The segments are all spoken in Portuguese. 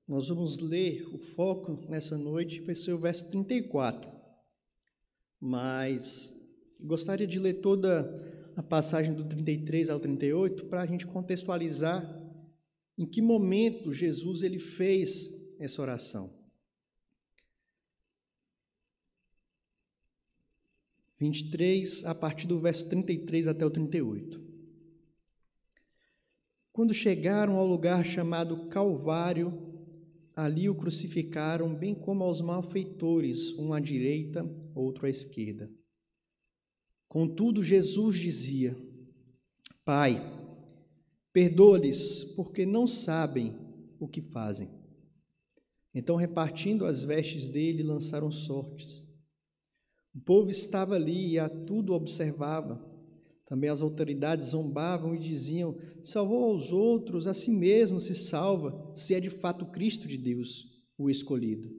Nós vamos ler, o foco nessa noite vai ser o verso 34, mas gostaria de ler toda a passagem do 33 ao 38 para a gente contextualizar em que momento Jesus ele fez essa oração. 23, a partir do verso 33 até o 38. Quando chegaram ao lugar chamado Calvário, ali o crucificaram, bem como aos malfeitores, um à direita, outro à esquerda. Contudo, Jesus dizia: Pai, perdoa-lhes, porque não sabem o que fazem. Então, repartindo as vestes dele, lançaram sortes. O povo estava ali e a tudo observava. Também as autoridades zombavam e diziam: salvou aos outros, a si mesmo se salva, se é de fato Cristo de Deus, o escolhido.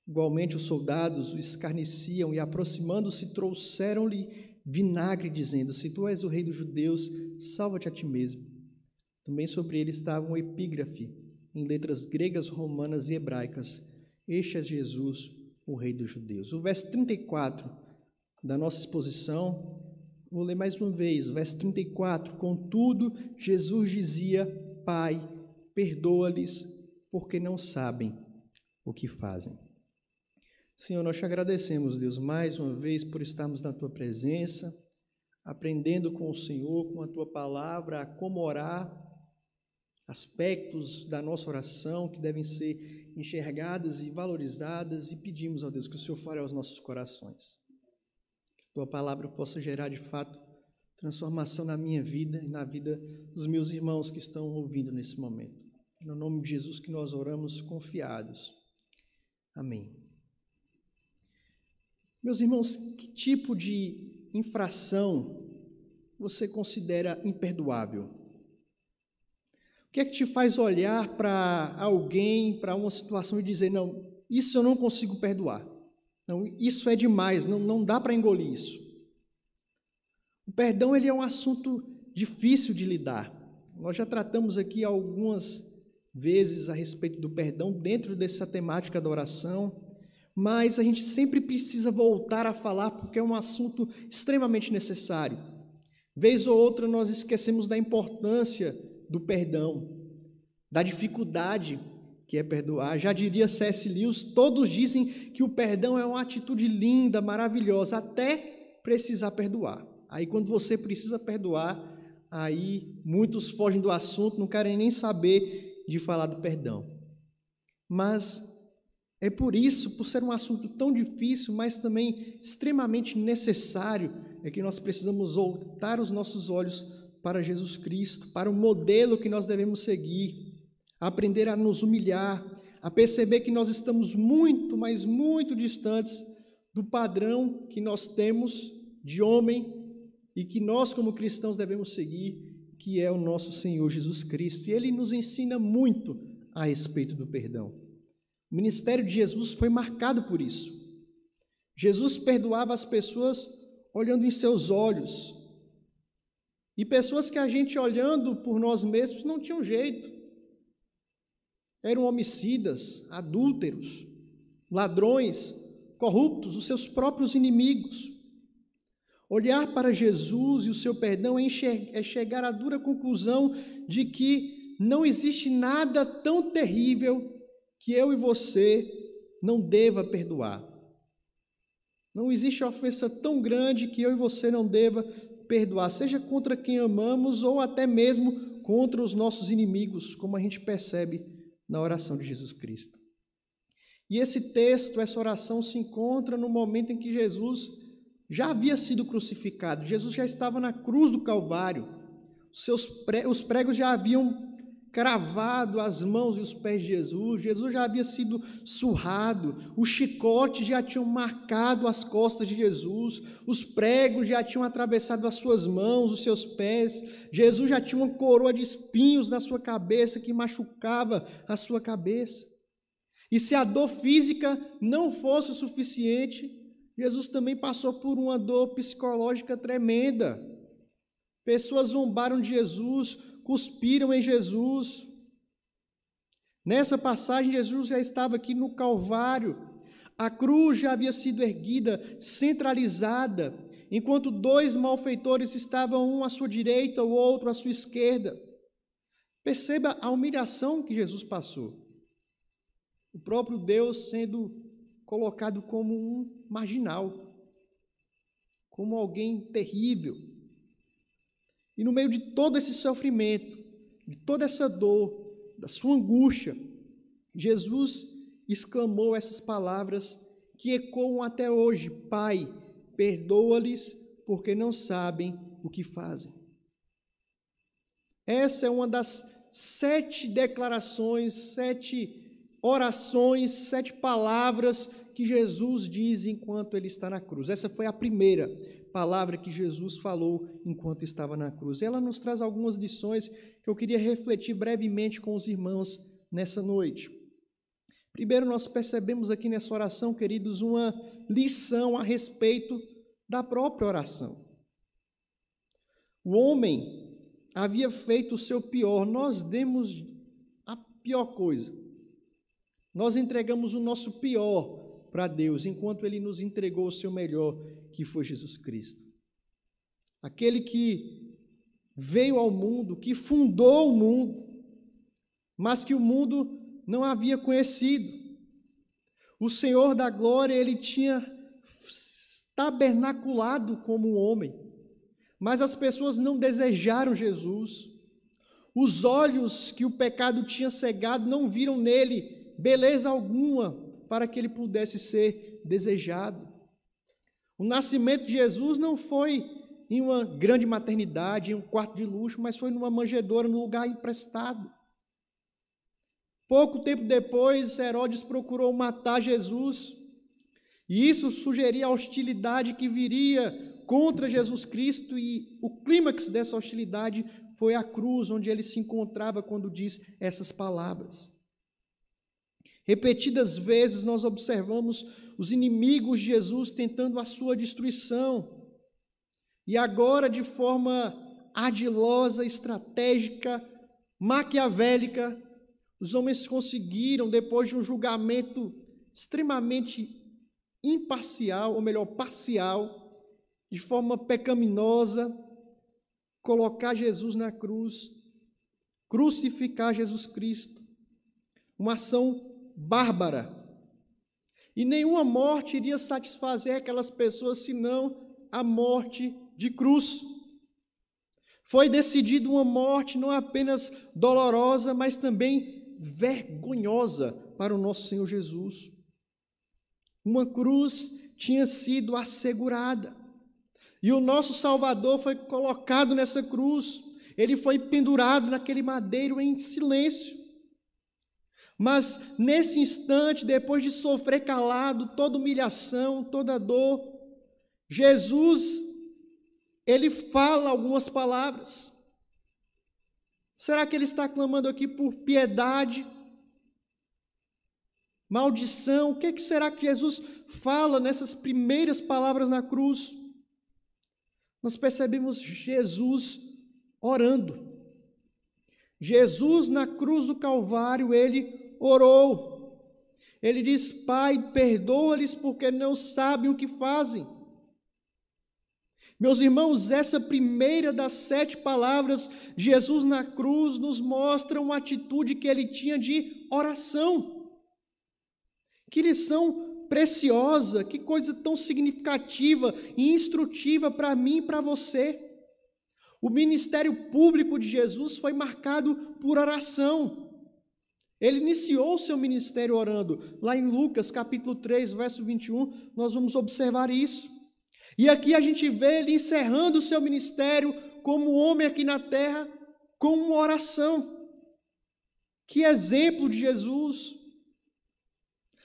Igualmente os soldados o escarneciam e, aproximando-se, trouxeram-lhe vinagre, dizendo: se tu és o rei dos judeus, salva-te a ti mesmo. Também sobre ele estava um epígrafe, em letras gregas, romanas e hebraicas: este é Jesus, o rei dos judeus. O verso 34 da nossa exposição, vou ler mais uma vez, o verso 34. Contudo, Jesus dizia: Pai, perdoa-lhes, porque não sabem o que fazem. Senhor, nós te agradecemos, Deus, mais uma vez por estarmos na tua presença, aprendendo com o Senhor, com a tua palavra, a como orar, aspectos da nossa oração que devem ser enxergadas e valorizadas, e pedimos, ó Deus, que o Senhor fale aos nossos corações. Que a tua palavra possa gerar, de fato, transformação na minha vida e na vida dos meus irmãos que estão ouvindo nesse momento. No nome de Jesus que nós oramos confiados. Amém. Meus irmãos, que tipo de infração você considera imperdoável? O que é que te faz olhar para alguém, para uma situação e dizer: não, isso eu não consigo perdoar, não, isso é demais, não dá para engolir isso? O perdão ele é um assunto difícil de lidar. Nós já tratamos aqui algumas vezes a respeito do perdão dentro dessa temática da oração, mas a gente sempre precisa voltar a falar porque é um assunto extremamente necessário. Vez ou outra nós esquecemos da importância do perdão, da dificuldade que é perdoar. Já diria C.S. Lewis, todos dizem que o perdão é uma atitude linda, maravilhosa, até precisar perdoar. Aí quando você precisa perdoar, aí muitos fogem do assunto, não querem nem saber de falar do perdão. Mas é por isso, por ser um assunto tão difícil, mas também extremamente necessário, é que nós precisamos voltar os nossos olhos para Jesus Cristo, para o modelo que nós devemos seguir, aprender a nos humilhar, a perceber que nós estamos muito, mas muito distantes do padrão que nós temos de homem e que nós, como cristãos, devemos seguir, que é o nosso Senhor Jesus Cristo. E Ele nos ensina muito a respeito do perdão. O ministério de Jesus foi marcado por isso. Jesus perdoava as pessoas olhando em seus olhos. E pessoas que a gente olhando por nós mesmos não tinham jeito. Eram homicidas, adúlteros, ladrões, corruptos, os seus próprios inimigos. Olhar para Jesus e o seu perdão é chegar à dura conclusão de que não existe nada tão terrível que eu e você não deva perdoar. Não existe ofensa tão grande que eu e você não deva perdoar, seja contra quem amamos ou até mesmo contra os nossos inimigos, como a gente percebe na oração de Jesus Cristo. E esse texto, essa oração se encontra no momento em que Jesus já havia sido crucificado. Jesus já estava na cruz do Calvário. Os pregos já haviam cravado as mãos e os pés de Jesus. Jesus já havia sido surrado, os chicotes já tinham marcado as costas de Jesus, os pregos já tinham atravessado as suas mãos, os seus pés. Jesus já tinha uma coroa de espinhos na sua cabeça que machucava a sua cabeça. E se a dor física não fosse o suficiente, Jesus também passou por uma dor psicológica tremenda. Pessoas zombaram de Jesus, cuspiram em Jesus. Nessa passagem, Jesus já estava aqui no Calvário. A cruz já havia sido erguida, centralizada, enquanto dois malfeitores estavam, um à sua direita, o outro à sua esquerda. Perceba a humilhação que Jesus passou. O próprio Deus sendo colocado como um marginal, como alguém terrível. E no meio de todo esse sofrimento, de toda essa dor, da sua angústia, Jesus exclamou essas palavras que ecoam até hoje: Pai, perdoa-lhes, porque não sabem o que fazem. Essa é uma das 7 declarações, 7 orações, 7 palavras que Jesus diz enquanto ele está na cruz. Essa foi a primeira palavra que Jesus falou enquanto estava na cruz. Ela nos traz algumas lições que eu queria refletir brevemente com os irmãos nessa noite. Primeiro, nós percebemos aqui nessa oração, queridos, uma lição a respeito da própria oração. O homem havia feito o seu pior, nós demos a pior coisa. Nós entregamos o nosso pior para Deus, enquanto Ele nos entregou o seu melhor, que foi Jesus Cristo. Aquele que veio ao mundo, que fundou o mundo, mas que o mundo não havia conhecido. O Senhor da glória, Ele tinha tabernaculado como um homem, mas as pessoas não desejaram Jesus. Os olhos que o pecado tinha cegado não viram nele beleza alguma para que ele pudesse ser desejado. O nascimento de Jesus não foi em uma grande maternidade, em um quarto de luxo, mas foi numa manjedoura, num lugar emprestado. Pouco tempo depois, Herodes procurou matar Jesus, e isso sugeria a hostilidade que viria contra Jesus Cristo, e o clímax dessa hostilidade foi a cruz, onde ele se encontrava quando diz essas palavras. Repetidas vezes nós observamos os inimigos de Jesus tentando a sua destruição, e agora de forma ardilosa, estratégica, maquiavélica, os homens conseguiram, depois de um julgamento extremamente imparcial, ou melhor, parcial, de forma pecaminosa, colocar Jesus na cruz, crucificar Jesus Cristo. Uma ação bárbara. E nenhuma morte iria satisfazer aquelas pessoas, senão a morte de cruz. Foi decidida uma morte não apenas dolorosa, mas também vergonhosa para o nosso Senhor Jesus. Uma cruz tinha sido assegurada. E o nosso Salvador foi colocado nessa cruz. Ele foi pendurado naquele madeiro em silêncio. Mas nesse instante, depois de sofrer calado toda humilhação, toda dor, Jesus, ele fala algumas palavras. Será que ele está clamando aqui por piedade? Maldição? O que será que Jesus fala nessas primeiras palavras na cruz? Nós percebemos Jesus orando. Jesus, na cruz do Calvário, ele orou. Ele diz: Pai, perdoa-lhes porque não sabem o que fazem. Meus irmãos, essa primeira das 7 palavras, Jesus na cruz, nos mostra uma atitude que ele tinha de oração. Que lição preciosa, que coisa tão significativa e instrutiva para mim e para você. O ministério público de Jesus foi marcado por oração. Ele iniciou o seu ministério orando. Lá em Lucas, capítulo 3, verso 21, nós vamos observar isso. E aqui a gente vê ele encerrando o seu ministério como homem aqui na terra, com uma oração. Que exemplo de Jesus!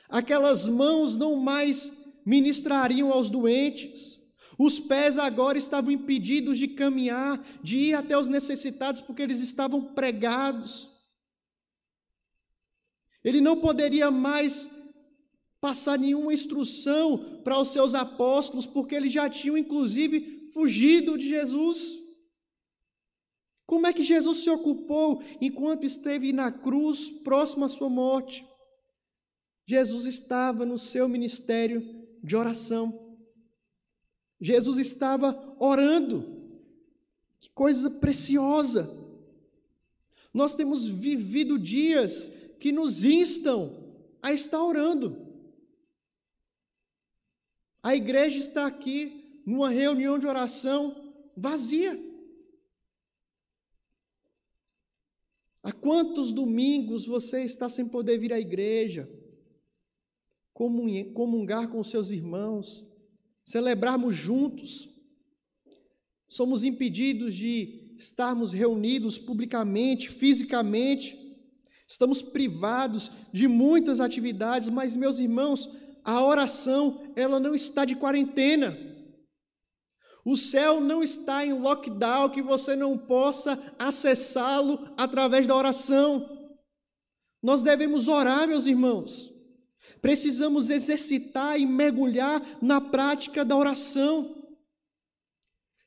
Aquelas mãos não mais ministrariam aos doentes. Os pés agora estavam impedidos de caminhar, de ir até os necessitados, porque eles estavam pregados. Ele não poderia mais passar nenhuma instrução para os seus apóstolos, porque eles já tinham, inclusive, fugido de Jesus. Como é que Jesus se ocupou enquanto esteve na cruz, próximo à sua morte? Jesus estava no seu ministério de oração. Jesus estava orando. Que coisa preciosa! Nós temos vivido dias que nos instam a estar orando. A igreja está aqui numa reunião de oração vazia. Há quantos domingos você está sem poder vir à igreja, comungar com os seus irmãos, celebrarmos juntos? Somos impedidos de estarmos reunidos publicamente, fisicamente. Estamos privados de muitas atividades, mas, meus irmãos, a oração, ela não está de quarentena. O céu não está em lockdown que você não possa acessá-lo através da oração. Nós devemos orar, meus irmãos. Precisamos exercitar e mergulhar na prática da oração.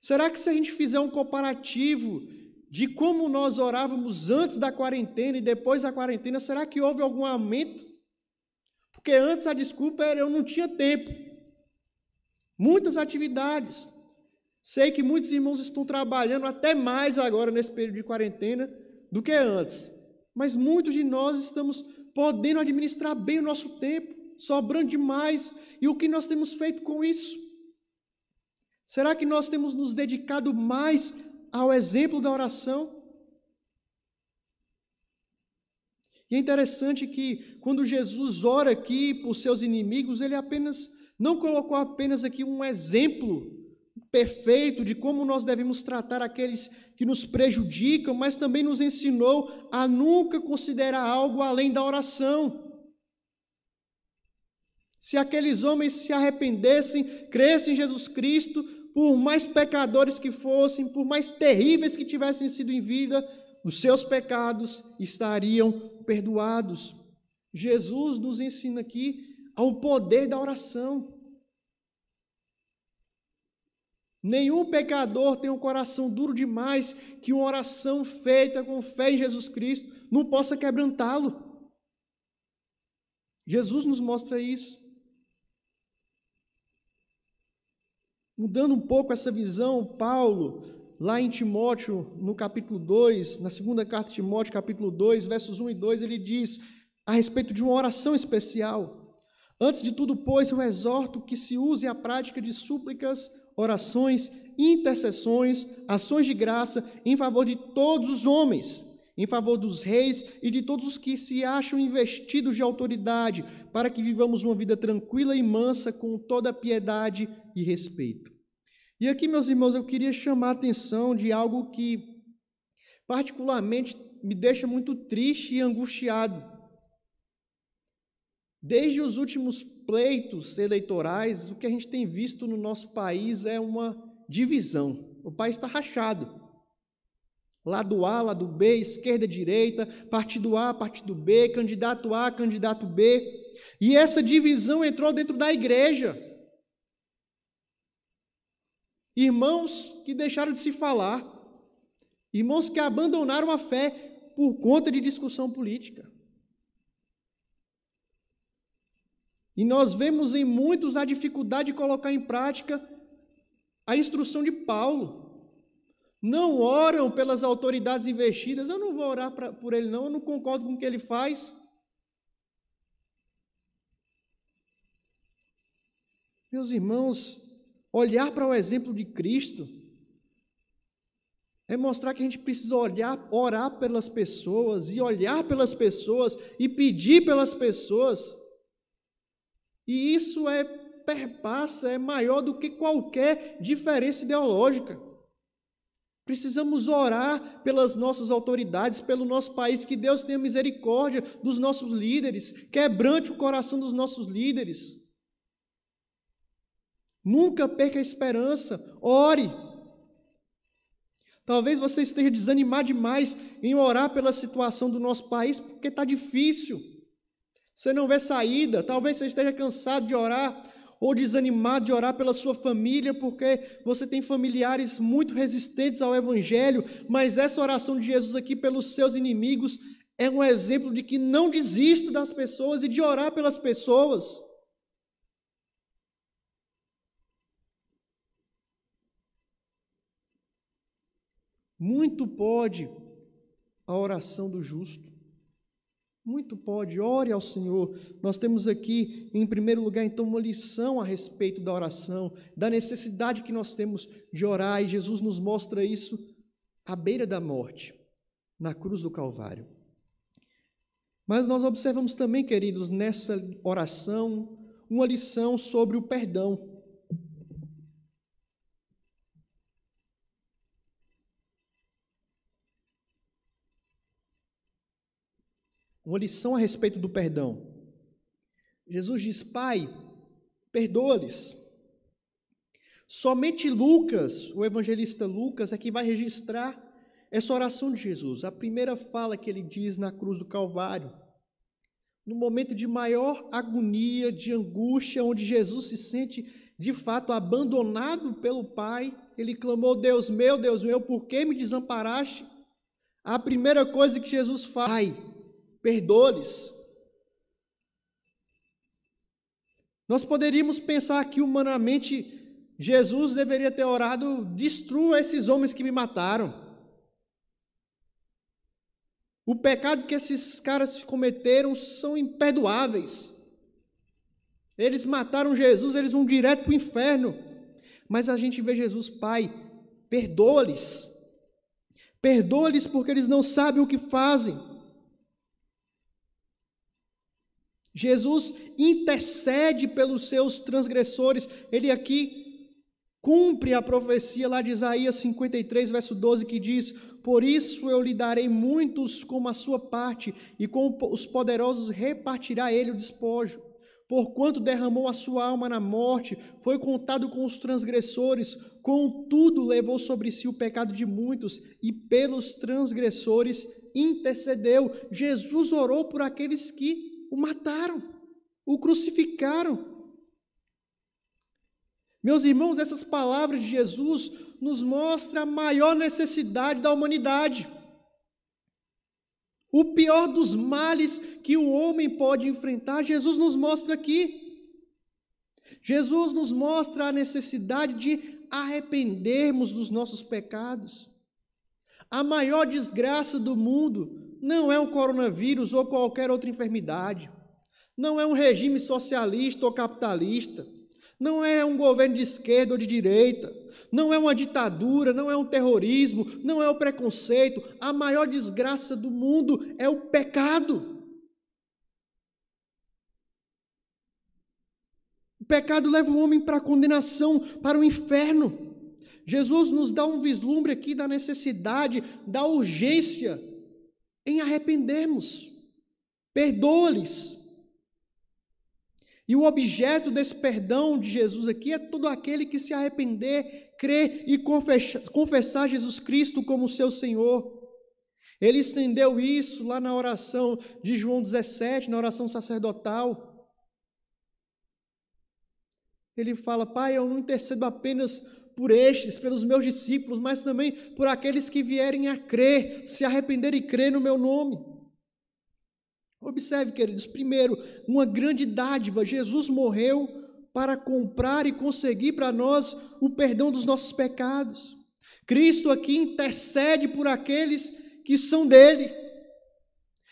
Será que se a gente fizer um comparativo de como nós orávamos antes da quarentena e depois da quarentena, será que houve algum aumento? Porque antes a desculpa era eu não tinha tempo. Muitas atividades. Sei que muitos irmãos estão trabalhando até mais agora nesse período de quarentena do que antes. Mas muitos de nós estamos podendo administrar bem o nosso tempo, sobrando demais. E o que nós temos feito com isso? Será que nós temos nos dedicado mais ao exemplo da oração? E é interessante que quando Jesus ora aqui por seus inimigos, ele não colocou apenas aqui um exemplo perfeito de como nós devemos tratar aqueles que nos prejudicam, mas também nos ensinou a nunca considerar algo além da oração. Se aqueles homens se arrependessem, crescem em Jesus Cristo, por mais pecadores que fossem, por mais terríveis que tivessem sido em vida, os seus pecados estariam perdoados. Jesus nos ensina aqui ao poder da oração. Nenhum pecador tem um coração duro demais que uma oração feita com fé em Jesus Cristo não possa quebrantá-lo. Jesus nos mostra isso. Mudando um pouco essa visão, Paulo, lá em Timóteo, no capítulo 2, na segunda carta de Timóteo, capítulo 2, versos 1 e 2, ele diz a respeito de uma oração especial. Antes de tudo, pois, eu exorto que se use a prática de súplicas, orações, intercessões, ações de graça em favor de todos os homens, em favor dos reis e de todos os que se acham investidos de autoridade, para que vivamos uma vida tranquila e mansa com toda piedade e respeito. E aqui, meus irmãos, eu queria chamar a atenção de algo que particularmente me deixa muito triste e angustiado. Desde os últimos pleitos eleitorais, o que a gente tem visto no nosso país é uma divisão. O país está rachado. Lado A, lado B, esquerda, direita, partido A, partido B, candidato A, candidato B. E essa divisão entrou dentro da igreja. Irmãos que deixaram de se falar. Irmãos que abandonaram a fé por conta de discussão política. E nós vemos em muitos a dificuldade de colocar em prática a instrução de Paulo. Não oram pelas autoridades investidas. Eu não vou orar por ele, não. Eu não concordo com o que ele faz. Meus irmãos, olhar para o exemplo de Cristo é mostrar que a gente precisa orar pelas pessoas e olhar pelas pessoas e pedir pelas pessoas. E isso perpassa, é maior do que qualquer diferença ideológica. Precisamos orar pelas nossas autoridades, pelo nosso país, que Deus tenha misericórdia dos nossos líderes, quebrante o coração dos nossos líderes. Nunca perca a esperança, ore. Talvez você esteja desanimado demais em orar pela situação do nosso país, porque está difícil. Você não vê saída, talvez você esteja cansado de orar, ou desanimado de orar pela sua família, porque você tem familiares muito resistentes ao Evangelho, mas essa oração de Jesus aqui pelos seus inimigos é um exemplo de que não desista das pessoas e de orar pelas pessoas. Muito pode a oração do justo. Muito pode, ore ao Senhor. Nós temos aqui, em primeiro lugar, então, uma lição a respeito da oração, da necessidade que nós temos de orar, e Jesus nos mostra isso à beira da morte, na cruz do Calvário. Mas nós observamos também, queridos, nessa oração, uma lição sobre o perdão. Uma lição a respeito do perdão. Jesus diz: Pai, perdoa-lhes. Somente Lucas, o evangelista Lucas, é que vai registrar essa oração de Jesus. A primeira fala que ele diz na cruz do Calvário, no momento de maior agonia, de angústia, onde Jesus se sente de fato abandonado pelo Pai, ele clamou: Deus meu, por que me desamparaste? A primeira coisa que Jesus faz: Pai, perdoa-lhes. Nós poderíamos pensar que humanamente Jesus deveria ter orado: destrua esses homens que me mataram. O pecado que esses caras cometeram são imperdoáveis. Eles mataram Jesus, eles vão direto para o inferno. Mas a gente vê Jesus: Pai, perdoa-lhes. Perdoa-lhes porque eles não sabem o que fazem. Jesus intercede pelos seus transgressores. Ele aqui cumpre a profecia lá de Isaías 53, verso 12, que diz: por isso eu lhe darei muitos como a sua parte, e com os poderosos repartirá ele o despojo. Porquanto derramou a sua alma na morte, foi contado com os transgressores, contudo levou sobre si o pecado de muitos, e pelos transgressores intercedeu. Jesus orou por aqueles que o mataram, o crucificaram. Meus irmãos, essas palavras de Jesus nos mostram a maior necessidade da humanidade. O pior dos males que o homem pode enfrentar, Jesus nos mostra aqui. Jesus nos mostra a necessidade de arrependermos dos nossos pecados. A maior desgraça do mundo não é o coronavírus ou qualquer outra enfermidade, não é um regime socialista ou capitalista, não é um governo de esquerda ou de direita, não é uma ditadura, não é um terrorismo, não é o preconceito. A maior desgraça do mundo é o pecado. O pecado leva o homem para a condenação, para o inferno. Jesus nos dá um vislumbre aqui da necessidade, da urgência em arrependermos. Perdoa-lhes. E o objeto desse perdão de Jesus aqui é todo aquele que se arrepender, crer e confessar Jesus Cristo como seu Senhor. Ele estendeu isso lá na oração de João 17, na oração sacerdotal. Ele fala: Pai, eu não intercedo apenas por estes, pelos meus discípulos, mas também por aqueles que vierem a crer, se arrepender e crer no meu nome. Observe, queridos, primeiro, uma grande dádiva: Jesus morreu para comprar e conseguir para nós o perdão dos nossos pecados. Cristo aqui intercede por aqueles que são dele.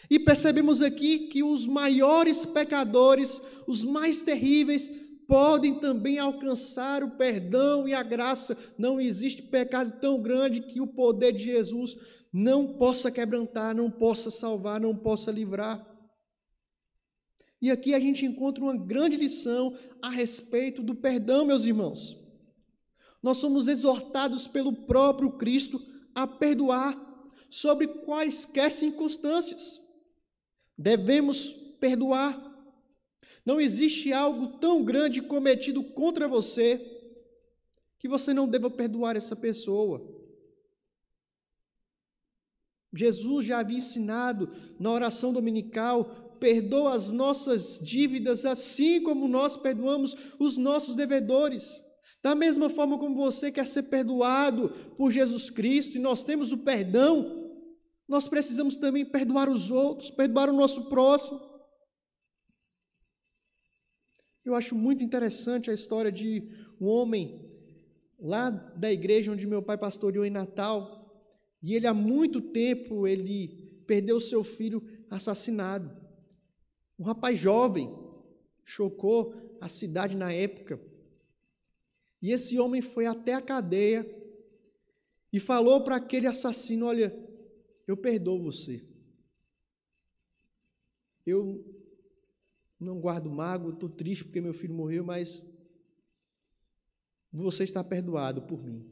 E percebemos aqui que os maiores pecadores, os mais terríveis, podem também alcançar o perdão e a graça. Não existe pecado tão grande que o poder de Jesus não possa quebrantar, não possa salvar, não possa livrar. E aqui a gente encontra uma grande lição a respeito do perdão, meus irmãos. Nós somos exortados pelo próprio Cristo a perdoar sobre quaisquer circunstâncias. Devemos perdoar. Não existe algo tão grande cometido contra você que você não deva perdoar essa pessoa. Jesus já havia ensinado na oração dominical: perdoa as nossas dívidas, assim como nós perdoamos os nossos devedores. Da mesma forma como você quer ser perdoado por Jesus Cristo, e nós temos o perdão, nós precisamos também perdoar os outros, perdoar o nosso próximo. Eu acho muito interessante a história de um homem lá da igreja onde meu pai pastoreou em Natal, e ele há muito tempo ele perdeu seu filho assassinado. Um rapaz jovem, chocou a cidade na época, e esse homem foi até a cadeia e falou para aquele assassino: olha, eu perdoo você, eu não guardo mágoa, estou triste porque meu filho morreu, mas você está perdoado por mim.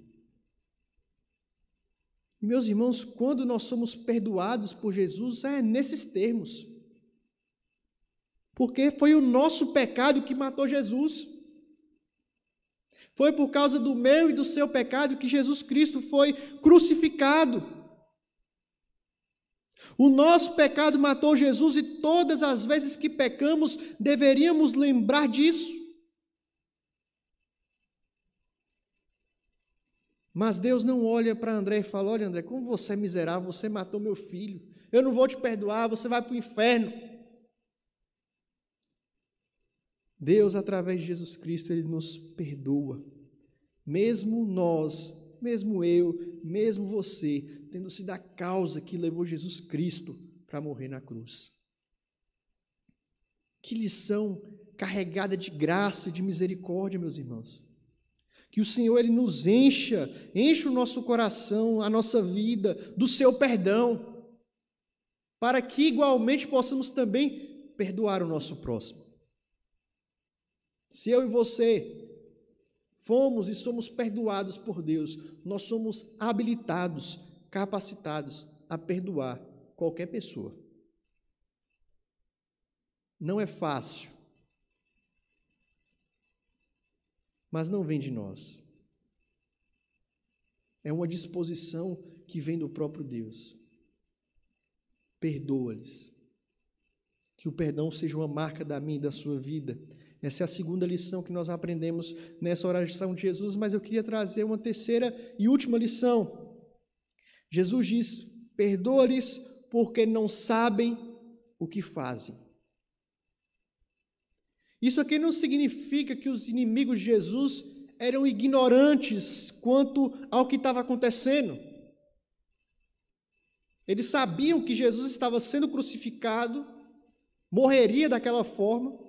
E, meus irmãos, quando nós somos perdoados por Jesus, é nesses termos. Porque foi o nosso pecado que matou Jesus. Foi por causa do meu e do seu pecado que Jesus Cristo foi crucificado. O nosso pecado matou Jesus, e todas as vezes que pecamos, deveríamos lembrar disso. Mas Deus não olha para André e fala: olha, André, como você é miserável, você matou meu filho, eu não vou te perdoar, você vai para o inferno. Deus, através de Jesus Cristo, Ele nos perdoa. Mesmo nós, mesmo eu, mesmo você, tendo sido a causa que levou Jesus Cristo para morrer na cruz. Que lição carregada de graça e de misericórdia, meus irmãos. Que o Senhor, Ele nos enche o nosso coração, a nossa vida, do seu perdão, para que igualmente possamos também perdoar o nosso próximo. Se eu e você fomos e somos perdoados por Deus, nós somos habilitados, capacitados a perdoar qualquer pessoa. Não é fácil, mas não vem de nós. É uma disposição que vem do próprio Deus. Perdoa-lhes. Que o perdão seja uma marca da minha e da sua vida. Essa é a segunda lição que nós aprendemos nessa oração de Jesus, mas eu queria trazer uma terceira e última lição. Jesus diz: perdoa-lhes porque não sabem o que fazem. Isso aqui não significa que os inimigos de Jesus eram ignorantes quanto ao que estava acontecendo. Eles sabiam que Jesus estava sendo crucificado, morreria daquela forma.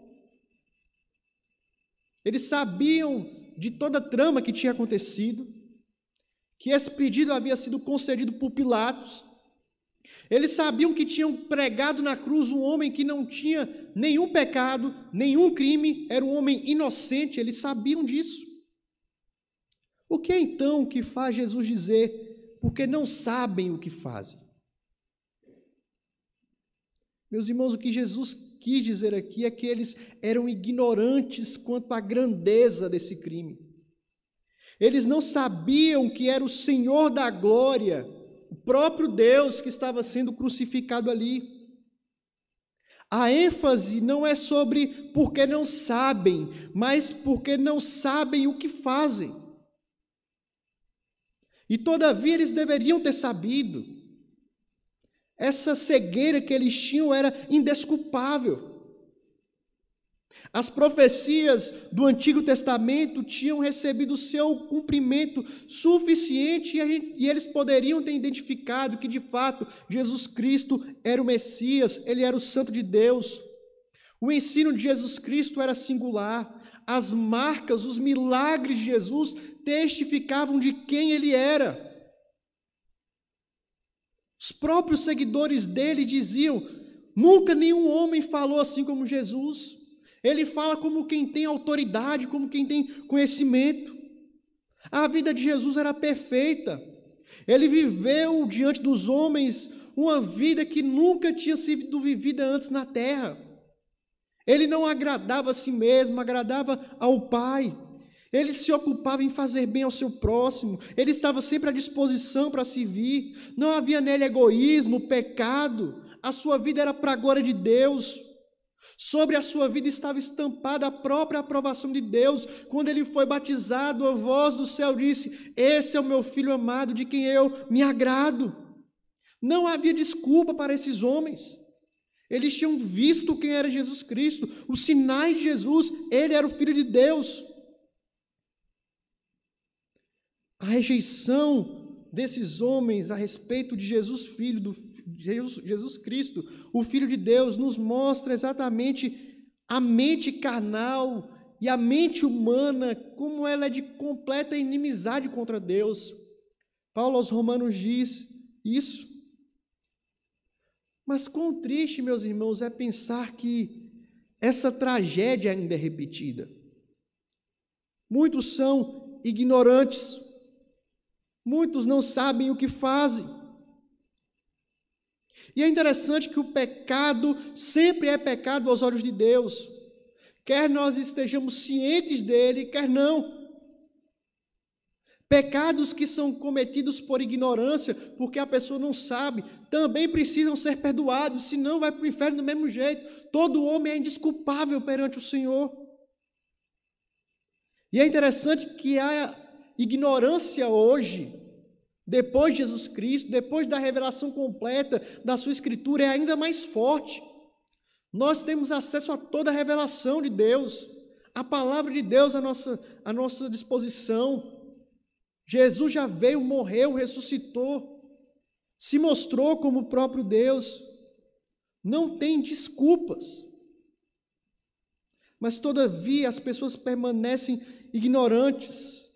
Eles sabiam de toda a trama que tinha acontecido, que esse pedido havia sido concedido por Pilatos. Eles sabiam que tinham pregado na cruz um homem que não tinha nenhum pecado, nenhum crime, era um homem inocente, eles sabiam disso. O que é então que faz Jesus dizer, porque não sabem o que fazem? Meus irmãos, o que Jesus quis dizer aqui é que eles eram ignorantes quanto à grandeza desse crime. Eles não sabiam que era o Senhor da glória, o próprio Deus, que estava sendo crucificado ali. A ênfase não é sobre porque não sabem, mas porque não sabem o que fazem. E todavia eles deveriam ter sabido. Essa cegueira que eles tinham era indesculpável. As profecias do Antigo Testamento tinham recebido o seu cumprimento suficiente e eles poderiam ter identificado que, de fato, Jesus Cristo era o Messias, Ele era o Santo de Deus. O ensino de Jesus Cristo era singular. As marcas, os milagres de Jesus testificavam de quem Ele era. Os próprios seguidores dele diziam: nunca nenhum homem falou assim como Jesus. Ele fala como quem tem autoridade, como quem tem conhecimento. A vida de Jesus era perfeita. Ele viveu diante dos homens uma vida que nunca tinha sido vivida antes na terra. Ele não agradava a si mesmo, agradava ao Pai. Ele se ocupava em fazer bem ao seu próximo, ele estava sempre à disposição para servir, não havia nele egoísmo, pecado, a sua vida era para a glória de Deus. Sobre a sua vida estava estampada a própria aprovação de Deus. Quando ele foi batizado, a voz do céu disse: esse é o meu filho amado, de quem eu me agrado. Não havia desculpa para esses homens. Eles tinham visto quem era Jesus Cristo, os sinais de Jesus, ele era o Filho de Deus. A rejeição desses homens a respeito de Jesus, Jesus Cristo, o Filho de Deus, nos mostra exatamente a mente carnal e a mente humana, como ela é de completa inimizade contra Deus. Paulo aos Romanos diz isso. Mas quão triste, meus irmãos, é pensar que essa tragédia ainda é repetida. Muitos são ignorantes, muitos não sabem o que fazem. E é interessante que o pecado sempre é pecado aos olhos de Deus, quer nós estejamos cientes dele, quer não. Pecados que são cometidos por ignorância, porque a pessoa não sabe, também precisam ser perdoados, senão vai para o inferno do mesmo jeito. Todo homem é indesculpável perante o Senhor. E é interessante que a ignorância hoje, depois de Jesus Cristo, depois da revelação completa da sua Escritura, é ainda mais forte. Nós temos acesso a toda a revelação de Deus, a palavra de Deus à nossa disposição. Jesus já veio, morreu, ressuscitou, se mostrou como o próprio Deus. Não tem desculpas. Mas, todavia, as pessoas permanecem ignorantes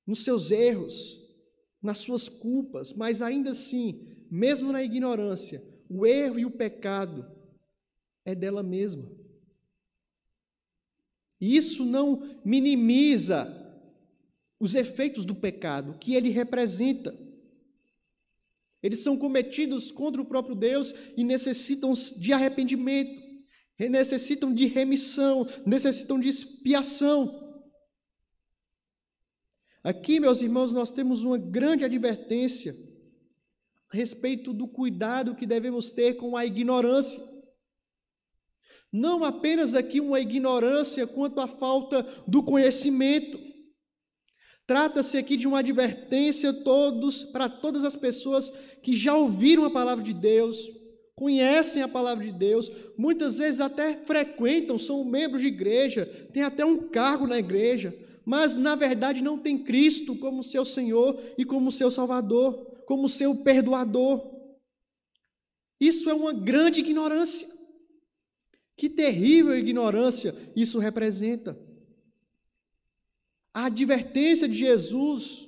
nos seus erros, nas suas culpas, mas ainda assim, mesmo na ignorância, o erro e o pecado é dela mesma. E isso não minimiza os efeitos do pecado que ele representa. Eles são cometidos contra o próprio Deus e necessitam de arrependimento, necessitam de remissão, necessitam de expiação. Aqui, meus irmãos, nós temos uma grande advertência a respeito do cuidado que devemos ter com a ignorância. Não apenas aqui uma ignorância quanto à falta do conhecimento. Trata-se aqui de uma advertência para todas as pessoas que já ouviram a palavra de Deus, conhecem a palavra de Deus, muitas vezes até frequentam, são membros de igreja, têm até um cargo na igreja, mas na verdade não tem Cristo como seu Senhor e como seu Salvador, como seu perdoador. Isso é uma grande ignorância. Que terrível ignorância isso representa. A advertência de Jesus,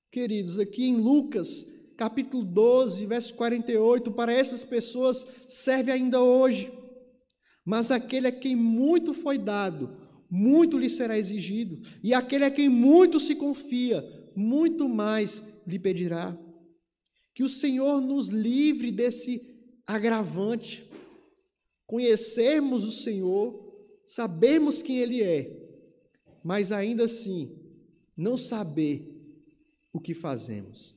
queridos, aqui em Lucas, capítulo 12, verso 48, para essas pessoas serve ainda hoje. Mas aquele a quem muito foi dado, muito lhe será exigido, e aquele a quem muito se confia, muito mais lhe pedirá. Que o Senhor nos livre desse agravante, conhecermos o Senhor, sabermos quem Ele é, mas ainda assim não saber o que fazemos.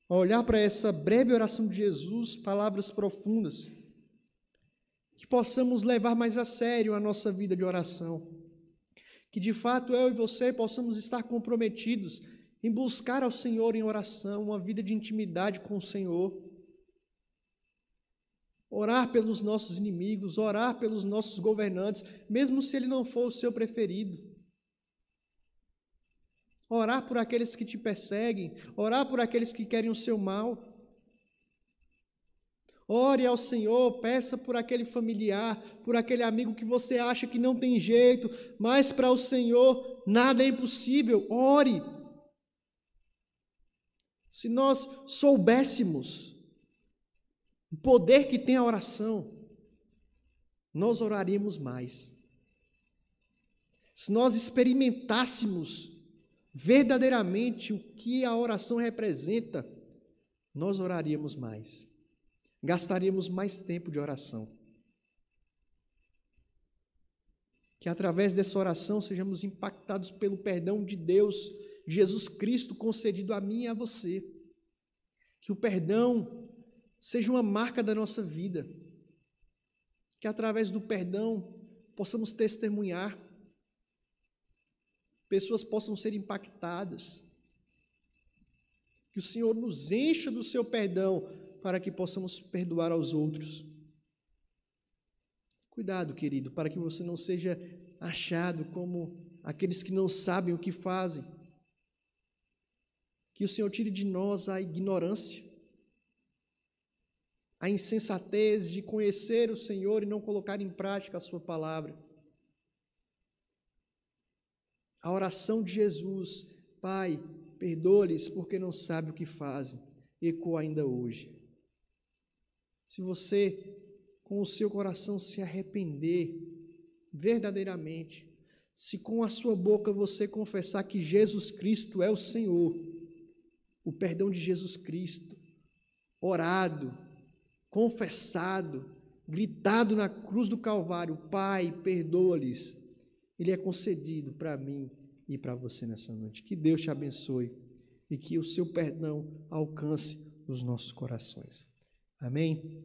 Ao olhar para essa breve oração de Jesus, palavras profundas, que possamos levar mais a sério a nossa vida de oração, que de fato eu e você possamos estar comprometidos em buscar ao Senhor em oração, uma vida de intimidade com o Senhor, orar pelos nossos inimigos, orar pelos nossos governantes, mesmo se ele não for o seu preferido. Orar por aqueles que te perseguem, orar por aqueles que querem o seu mal. Ore ao Senhor, peça por aquele familiar, por aquele amigo que você acha que não tem jeito, mas para o Senhor nada é impossível. Ore. Se nós soubéssemos o poder que tem a oração, nós oraríamos mais. Se nós experimentássemos verdadeiramente o que a oração representa, nós oraríamos mais. Gastaríamos mais tempo de oração. Que através dessa oração sejamos impactados pelo perdão de Deus, Jesus Cristo, concedido a mim e a você. Que o perdão seja uma marca da nossa vida, que através do perdão possamos testemunhar, pessoas possam ser impactadas, que o Senhor nos encha do seu perdão para que possamos perdoar aos outros. Cuidado, querido, para que você não seja achado como aqueles que não sabem o que fazem. Que o Senhor tire de nós a ignorância, a insensatez de conhecer o Senhor e não colocar em prática a sua palavra. A oração de Jesus, Pai, perdoa-lhes porque não sabem o que fazem, ecoa ainda hoje. Se você, com o seu coração, se arrepender verdadeiramente, se com a sua boca você confessar que Jesus Cristo é o Senhor, o perdão de Jesus Cristo, orado, confessado, gritado na cruz do Calvário, Pai, perdoa-lhes, ele é concedido para mim e para você nessa noite. Que Deus te abençoe e que o seu perdão alcance os nossos corações. Amém?